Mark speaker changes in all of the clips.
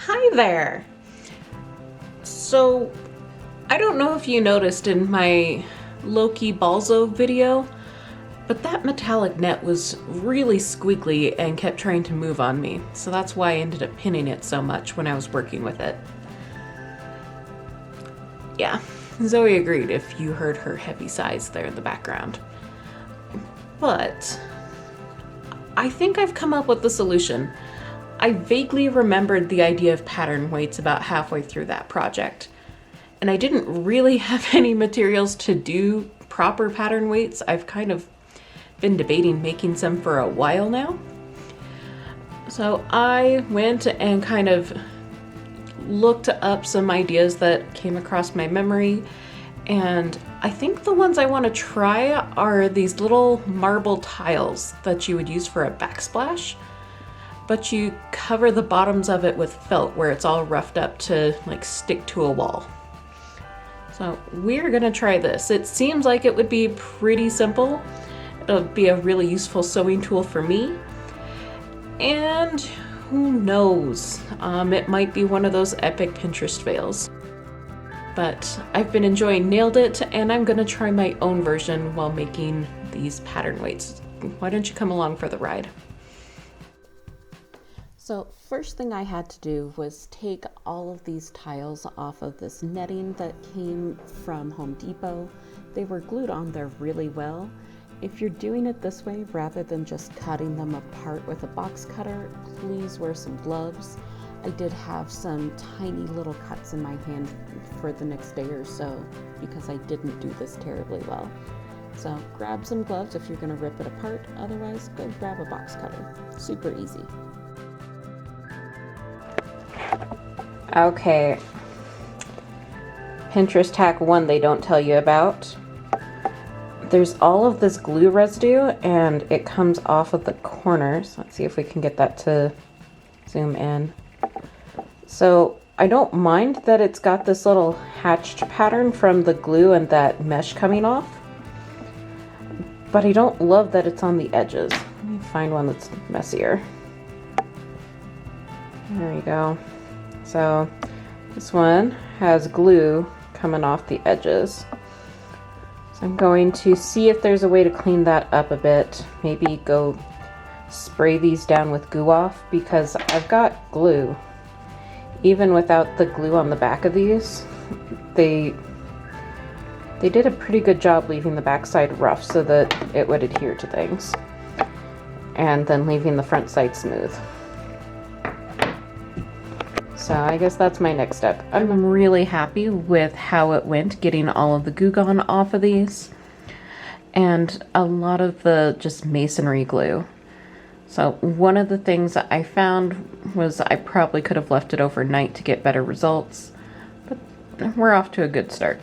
Speaker 1: Hi there! So, I don't know if you noticed in my Loki balzo video, but that metallic net was really squiggly and kept trying to move on me. So that's why I ended up pinning it so much when I was working with it. Yeah, Zoe agreed if you heard her heavy sighs there in the background. But I think I've come up with the solution. I vaguely remembered the idea of pattern weights about halfway through that project, and I didn't really have any materials to do proper pattern weights. I've kind of been debating making some for a while now. So I went and kind of looked up some ideas that came across my memory, and I think the ones I want to try are these little marble tiles that you would use for a backsplash. But you cover the bottoms of it with felt where it's all roughed up to like stick to a wall. So we're gonna try this. It seems like it would be pretty simple. It'll be a really useful sewing tool for me. And who knows, it might be one of those epic Pinterest fails. But I've been enjoying Nailed It, and I'm gonna try my own version while making these pattern weights. Why don't you come along for the ride? So first thing I had to do was take all of these tiles off of this netting that came from Home Depot. They were glued on there really well. If you're doing it this way, rather than just cutting them apart with a box cutter, please wear some gloves. I did have some tiny little cuts in my hand for the next day or so because I didn't do this terribly well. So grab some gloves if you're gonna rip it apart, otherwise go grab a box cutter. Super easy. Okay, Pinterest hack 1 they don't tell you about. There's all of this glue residue and it comes off of the corners. Let's see if we can get that to zoom in. So I don't mind that it's got this little hatched pattern from the glue and that mesh coming off, but I don't love that it's on the edges. Let me find one that's messier. There you go. So this one has glue coming off the edges. So I'm going to see if there's a way to clean that up a bit. Maybe go spray these down with Goo Off because I've got glue. Even without the glue on the back of these, they did a pretty good job leaving the backside rough so that it would adhere to things. And then leaving the front side smooth. So I guess that's my next step. I'm really happy with how it went, getting all of the Goo Gone off of these and a lot of the just masonry glue. So one of the things that I found was I probably could have left it overnight to get better results, but we're off to a good start.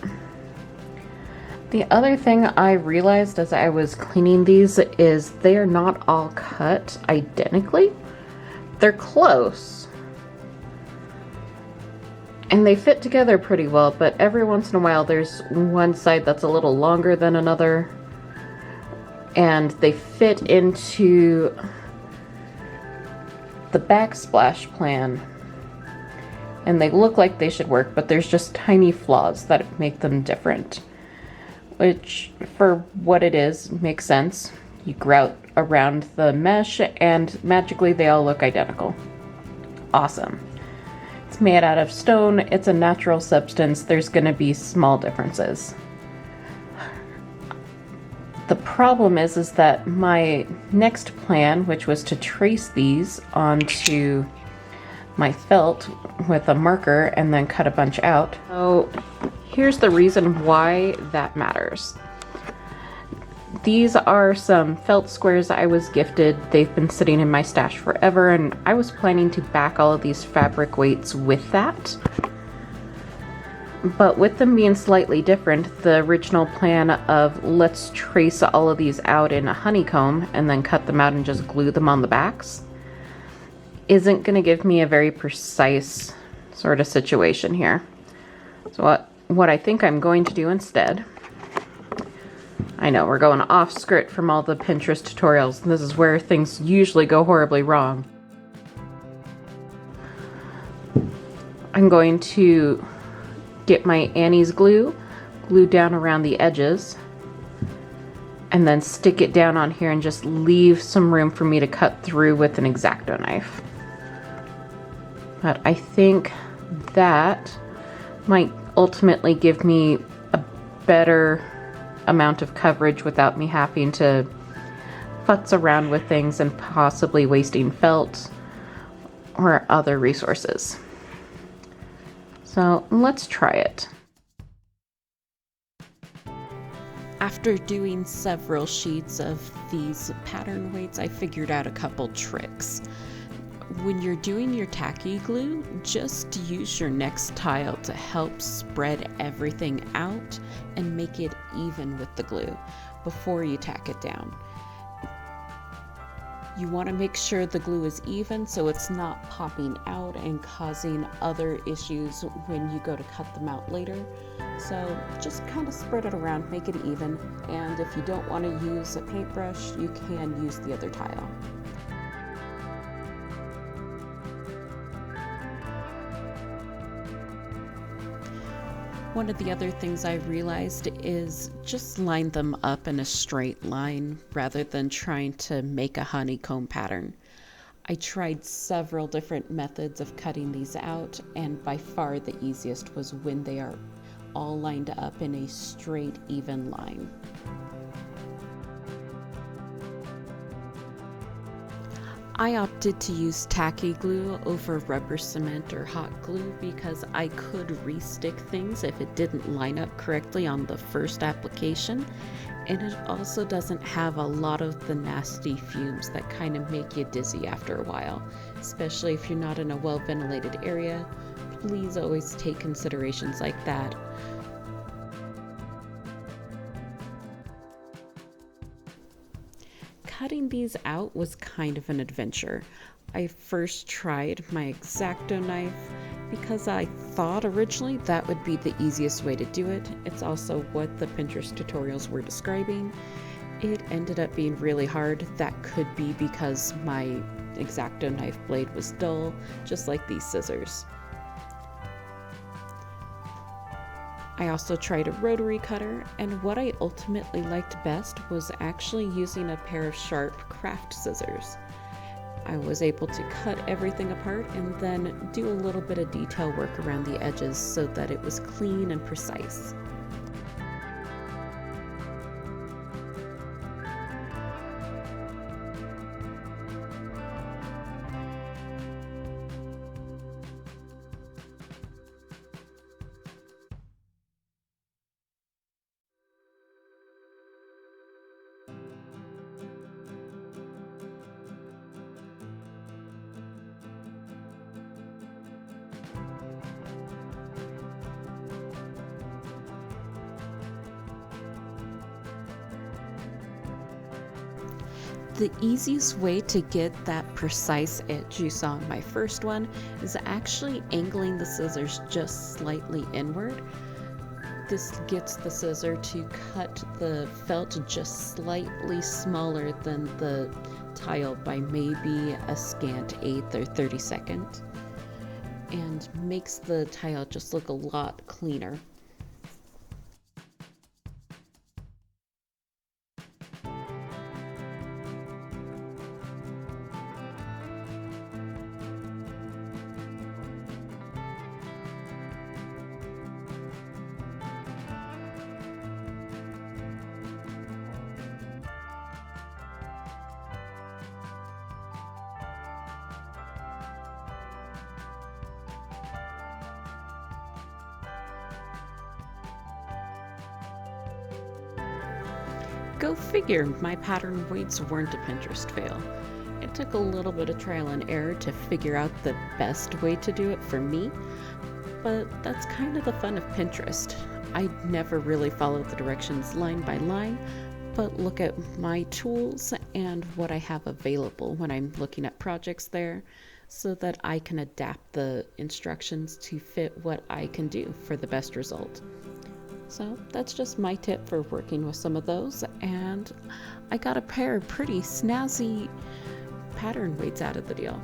Speaker 1: The other thing I realized as I was cleaning these is they are not all cut identically. They're close. And they fit together pretty well, but every once in a while there's one side that's a little longer than another. And they fit into the backsplash plan. And they look like they should work, but there's just tiny flaws that make them different. Which, for what it is, makes sense. You grout around the mesh and magically they all look identical. Awesome. It's made out of stone, it's a natural substance, there's gonna be small differences. The problem is that my next plan, which was to trace these onto my felt with a marker and then cut a bunch out. So here's the reason why that matters. These are some felt squares I was gifted. They've been sitting in my stash forever, and I was planning to back all of these fabric weights with that. But with them being slightly different, the original plan of let's trace all of these out in a honeycomb and then cut them out and just glue them on the backs isn't going to give me a very precise sort of situation here. So what I think I'm going to do instead, I know we're going off script from all the Pinterest tutorials, and this is where things usually go horribly wrong. I'm going to get my Annie's glue, glue down around the edges, and then stick it down on here and just leave some room for me to cut through with an X-Acto knife. But I think that might ultimately give me a better amount of coverage without me having to futz around with things and possibly wasting felt or other resources. So let's try it. After doing several sheets of these pattern weights, I figured out a couple tricks. When you're doing your tacky glue, just use your next tile to help spread everything out and make it even with the glue before you tack it down. You want to make sure the glue is even so it's not popping out and causing other issues when you go to cut them out later. So just kind of spread it around, make it even, and if you don't want to use a paintbrush, you can use the other tile. One of the other things I realized is just line them up in a straight line rather than trying to make a honeycomb pattern. I tried several different methods of cutting these out, and by far the easiest was when they are all lined up in a straight, even line. I opted to use tacky glue over rubber cement or hot glue because I could re-stick things if it didn't line up correctly on the first application, and it also doesn't have a lot of the nasty fumes that kind of make you dizzy after a while, especially if you're not in a well-ventilated area. Please always take considerations like that. Cutting these out was kind of an adventure. I first tried my X-Acto knife because I thought originally that would be the easiest way to do it. It's also what the Pinterest tutorials were describing. It ended up being really hard. That could be because my X-Acto knife blade was dull, just like these scissors. I also tried a rotary cutter, and what I ultimately liked best was actually using a pair of sharp craft scissors. I was able to cut everything apart and then do a little bit of detail work around the edges so that it was clean and precise. The easiest way to get that precise edge you saw in my first one is actually angling the scissors just slightly inward. This gets the scissor to cut the felt just slightly smaller than the tile by maybe a scant 1/8 or 32nd, and makes the tile just look a lot cleaner. Go figure, my pattern weights weren't a Pinterest fail. It took a little bit of trial and error to figure out the best way to do it for me, but that's kind of the fun of Pinterest. I never really follow the directions line by line, but look at my tools and what I have available when I'm looking at projects there so that I can adapt the instructions to fit what I can do for the best result. So that's just my tip for working with some of those, and I got a pair of pretty snazzy pattern weights out of the deal.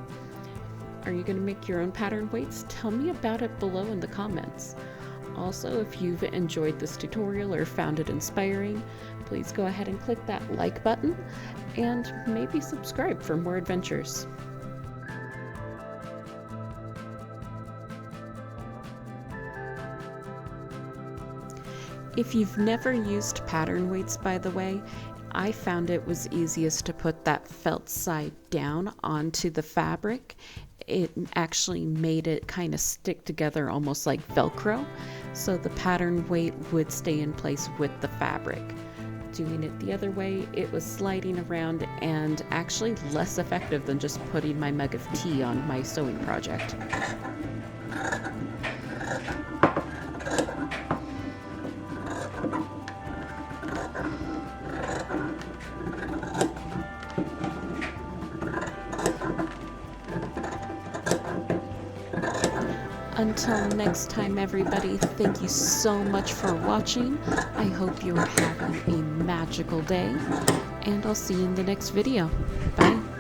Speaker 1: Are you going to make your own pattern weights? Tell me about it below in the comments. Also, if you've enjoyed this tutorial or found it inspiring, please go ahead and click that like button and maybe subscribe for more adventures. If you've never used pattern weights, by the way, I found it was easiest to put that felt side down onto the fabric. It actually made it kind of stick together almost like Velcro, so the pattern weight would stay in place with the fabric. Doing it the other way, it was sliding around and actually less effective than just putting my mug of tea on my sewing project. Until next time, everybody, thank you so much for watching. I hope you're having a magical day, and I'll see you in the next video. Bye.